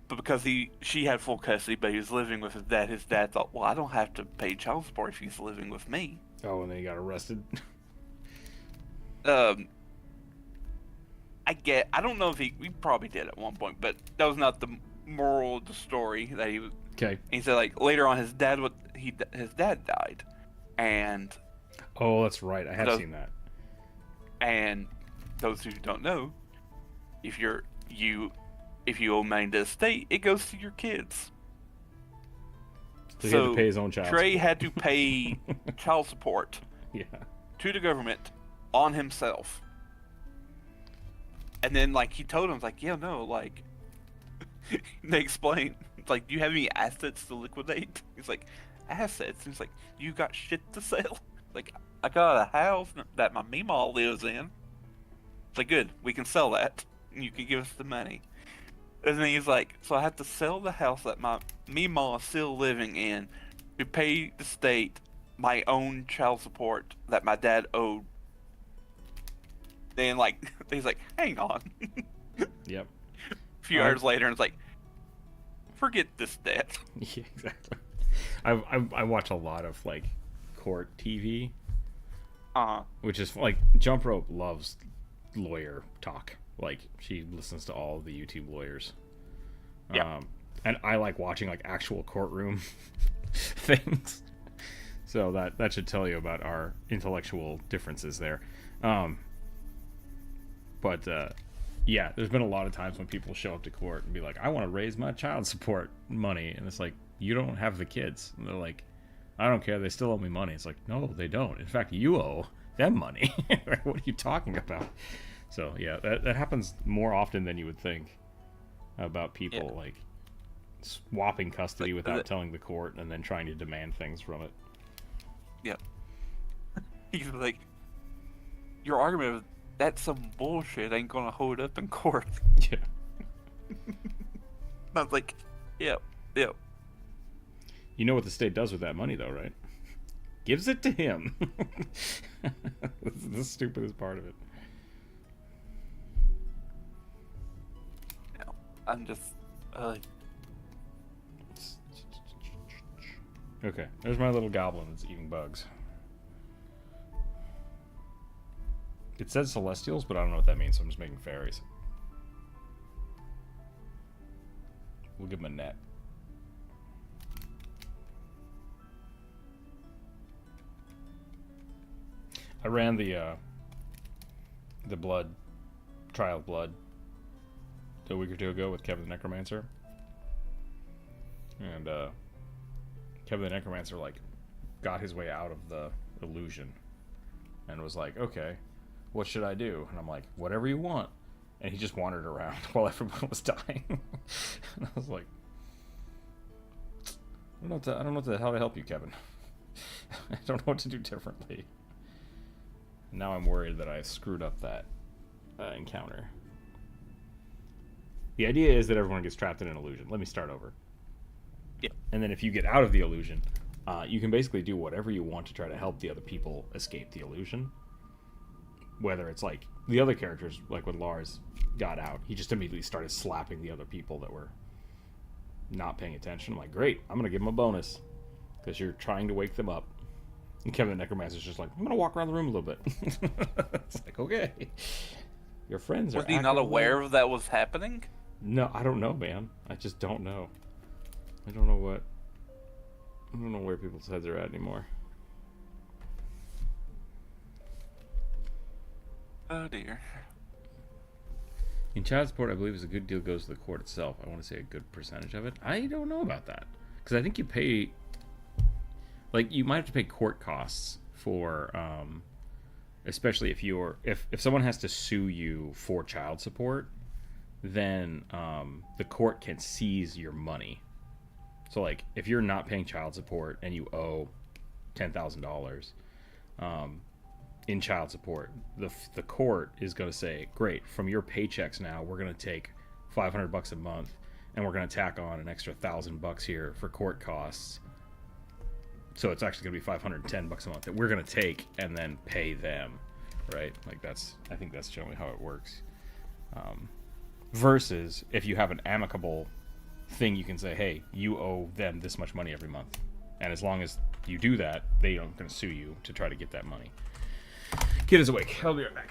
but because she had full custody, but he was living with his dad thought, "Well, I don't have to pay child support if he's living with me." Oh, and then he got arrested. I don't know if we probably did at one point, but that was not the moral of the story that he was. Okay. He said like later on his dad died, and Oh, that's right. I have seen that. And those who don't know, if you owe money to the state, it goes to your kids. So he had to pay his own child Trey support. had to pay child support Yeah. to the government on himself. And then, like, he told him, like, yeah, no, like, they explained, like, do you have any assets to liquidate? He's like, assets? He's like, you got shit to sell? Like, I got a house that my meemaw lives in. It's like, good, we can sell that. And you can give us the money. And then he's like, so I have to sell the house that my meemaw is still living in to pay the state my own child support that my dad owed. Then, like, he's like, hang on. Yep. A few hours later, and it's like, forget this debt. Yeah, exactly. I watch a lot of like court TV, which is like Jump Rope loves lawyer talk. Like she listens to all the YouTube lawyers. Yeah. And I like watching like actual courtroom things. So that should tell you about our intellectual differences there. But yeah, there's been a lot of times when people show up to court and be like, I want to raise my child support money. And it's like, you don't have the kids. And they're like, I don't care. They still owe me money. It's like, no, they don't. In fact, you owe them money. What are you talking about? So yeah, that happens more often than you would think about people like swapping custody without telling the court and then trying to demand things from it. Yeah. He's like, your argument of that's some bullshit ain't gonna hold up in court. Yeah. I was like, yep. You know what the state does with that money, though, right? Gives it to him. This is the stupidest part of it. No, I'm just, Okay, there's my little goblin that's eating bugs. It says celestials, but I don't know what that means, so I'm just making fairies. We'll give him a net. I ran the blood trial of blood a week or two ago with Kevin the Necromancer, and Kevin the Necromancer like got his way out of the illusion and was like, okay, what should I do? And I'm like, whatever you want. And he just wandered around while everyone was dying. And I was like, I don't know how to help you, Kevin. I don't know what to do differently. Now I'm worried that I screwed up that encounter. The idea is that everyone gets trapped in an illusion. Let me start over. Yeah. And then if you get out of the illusion, you can basically do whatever you want to try to help the other people escape the illusion. Whether it's like the other characters, like when Lars got out, he just immediately started slapping the other people that were not paying attention. I'm like, great, I'm going to give them a bonus because you're trying to wake them up. And Kevin the Necromancer's just like, I'm going to walk around the room a little bit. It's like, okay. Your friends are was he not aware of that was happening? No, I don't know, man. I just don't know. I don't know where people's heads are at anymore. Oh dear. In child support, I believe a good deal goes to the court itself. I want to say a good percentage of it. I don't know about that. Because I think you pay... Like, you might have to pay court costs for... especially if someone has to sue you for child support, then the court can seize your money. So, like, if you're not paying child support and you owe $10,000... in child support, the court is going to say, great, from your paychecks now we're going to take $500 a month and we're going to tack on an extra $1,000 here for court costs, so it's actually going to be $510 a month that we're going to take and then pay them, right? Like I think that's generally how it works. Versus if you have an amicable thing, you can say, hey, you owe them this much money every month, and as long as you do that, they aren't going to sue you to try to get that money. Kid is awake. I'll be right back.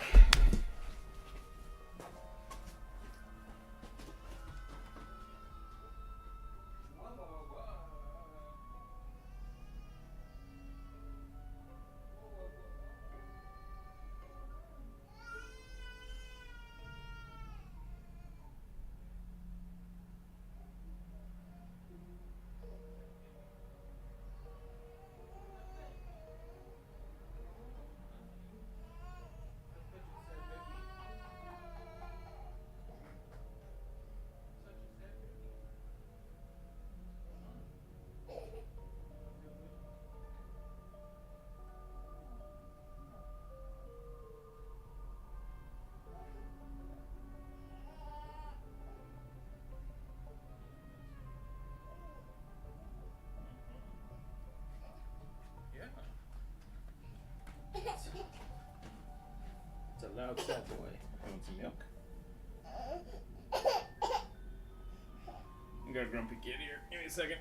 outside the way. You want some milk? You got a grumpy kid here. Give me a second.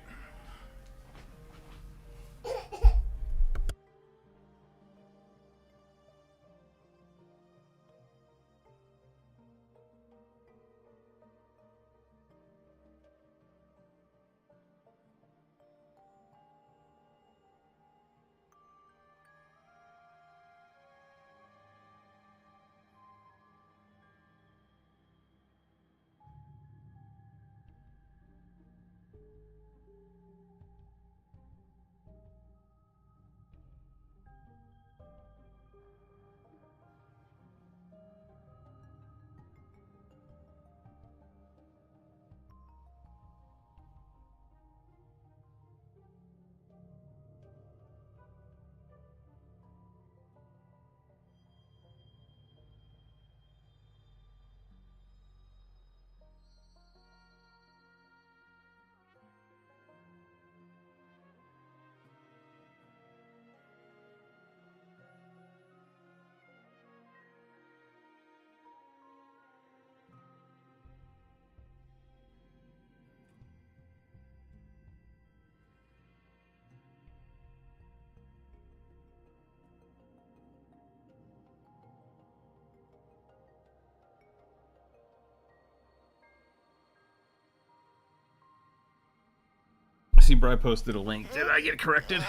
I see Bri posted a link. Did I get corrected?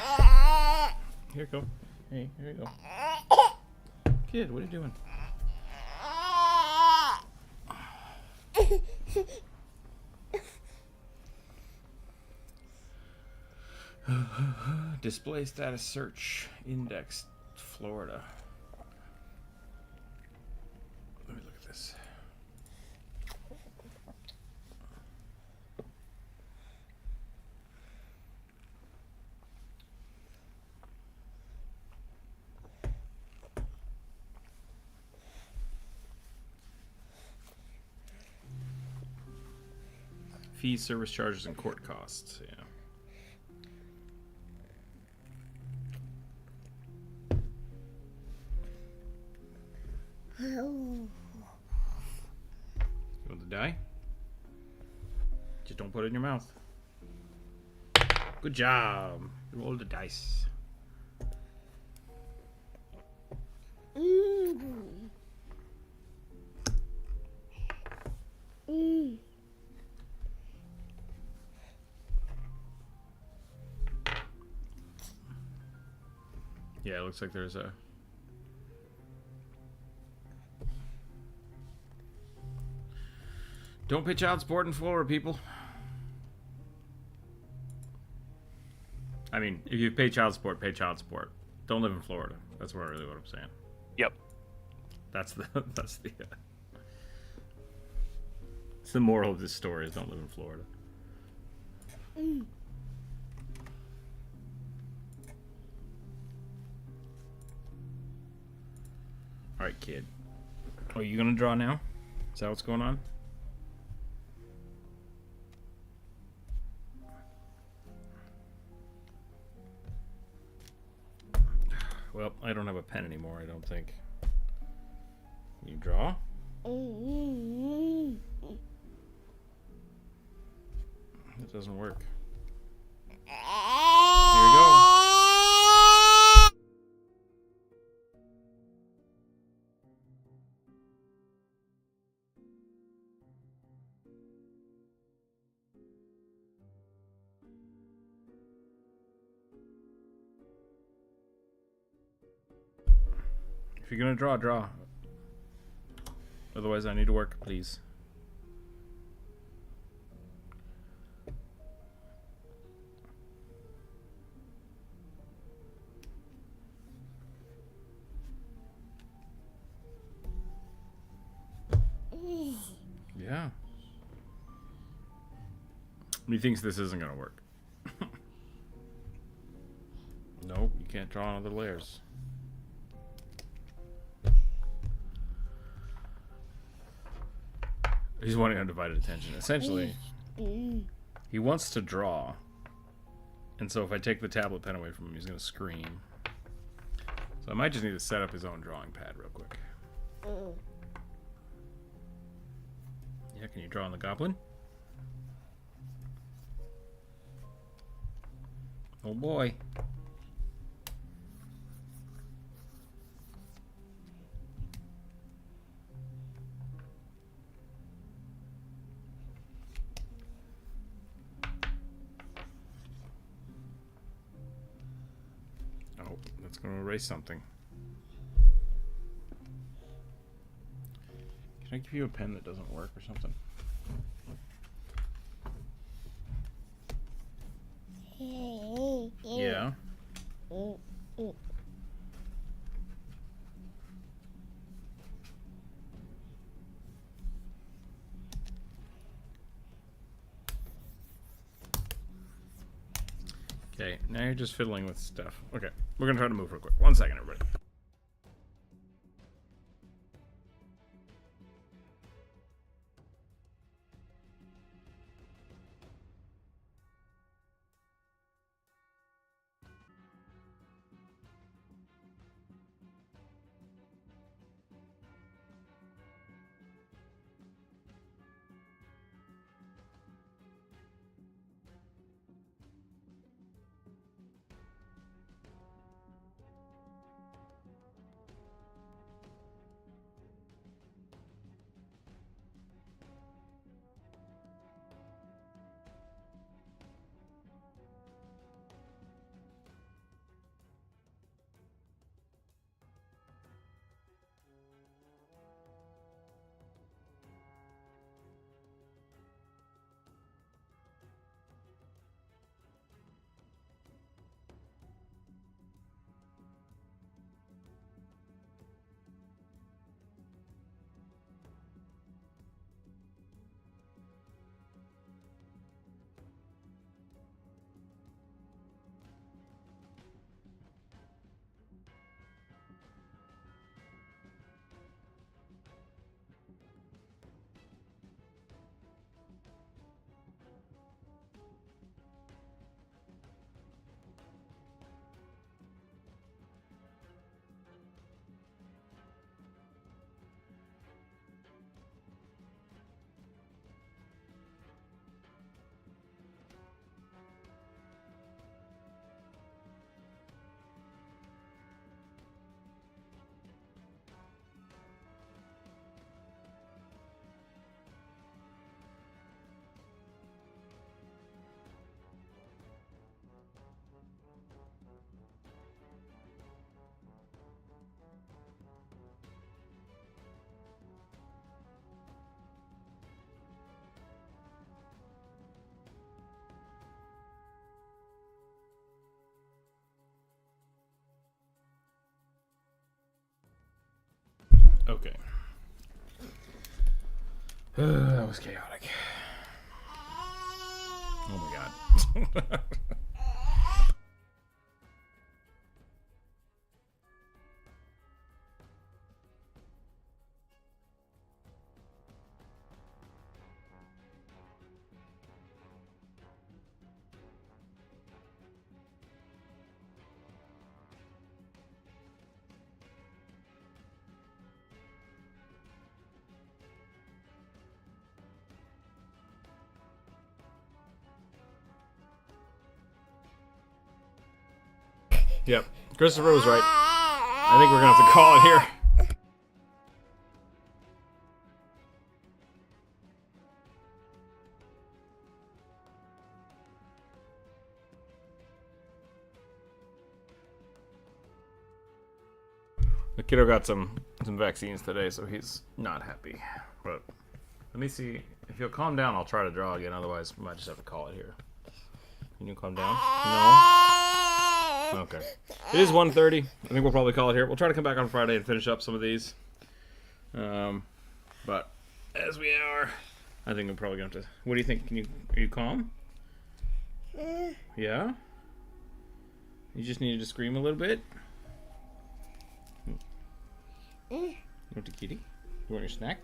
Here you go. Hey, here you go. Kid, what are you doing? Display status search index Florida. Let me look at this. Fees, service charges, and court costs. Yeah. You want to die? Just don't put it in your mouth. Good job. Roll the dice. Yeah, it looks like there's a... Don't pay child support in Florida, people. I mean, if you pay child support, pay child support. Don't live in Florida. That's really what I'm saying. Yep. That's the it's the moral of this story is don't live in Florida. All right, kid. Oh, you gonna draw now? Is that what's going on? Well, I don't have a pen anymore, I don't think. You draw? It doesn't work. Here we go. If you're gonna draw, draw. Otherwise, I need to work, please. Yeah. He thinks this isn't gonna work. Nope, you can't draw on other layers. He's wanting undivided attention. Essentially, he wants to draw. And so if I take the tablet pen away from him, he's going to scream. So I might just need to set up his own drawing pad real quick. Yeah, can you draw on the goblin? Oh boy. Oh, that's going to erase something. Can I give you a pen that doesn't work or something? Yeah. Okay, now you're just fiddling with stuff. Okay, we're gonna try to move real quick. 1 second, everybody. Okay. That was chaotic. Oh my god. Yep, Christopher was right. I think we're gonna have to call it here. The kiddo got some vaccines today, so he's not happy. But let me see. If he'll calm down, I'll try to draw again. Otherwise, we might just have to call it here. Can you calm down? No? Okay. It is 1:30. I think we'll probably call it here. We'll try to come back on Friday and finish up some of these. But as we are, I think I'm probably going to have to... What do you think? Are you calm? Yeah? You just needed to scream a little bit? You want the kitty? You want your snack?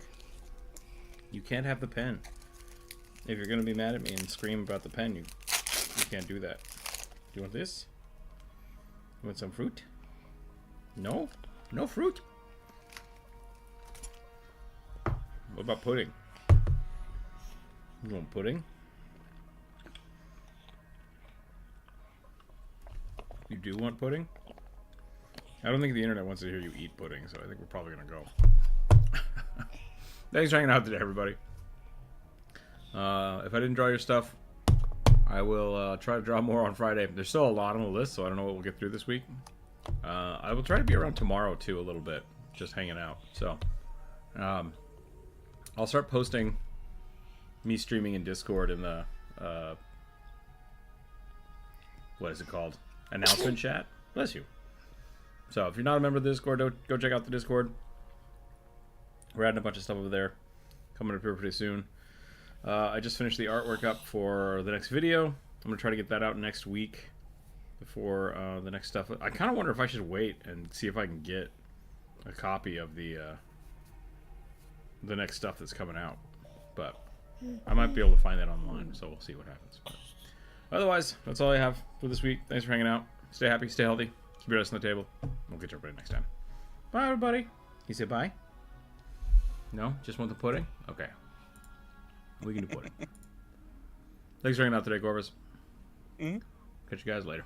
You can't have the pen. If you're going to be mad at me and scream about the pen, you can't do that. Do you want this? You want some fruit? No? No fruit? What about pudding? You want pudding? You do want pudding? I don't think the internet wants to hear you eat pudding, so I think we're probably gonna go. Thanks for hanging out today, everybody. If I didn't draw your stuff, I will try to draw more on Friday. There's still a lot on the list, so I don't know what we'll get through this week. I will try to be around tomorrow, too, a little bit. Just hanging out. So, I'll start posting me streaming in Discord in the, what is it called? Announcement chat? Bless you. So, if you're not a member of the Discord, go check out the Discord. We're adding a bunch of stuff over there. Coming up here pretty soon. I just finished the artwork up for the next video. I'm going to try to get that out next week before the next stuff. I kind of wonder if I should wait and see if I can get a copy of the next stuff that's coming out. But I might be able to find that online, so we'll see what happens. But otherwise, that's all I have for this week. Thanks for hanging out. Stay happy, stay healthy. Keep your ass on the table. We'll get to everybody next time. Bye, everybody. You say bye? No? Just want the pudding? Okay. We can do pudding. Thanks for hanging out today, Corvus. Catch you guys later.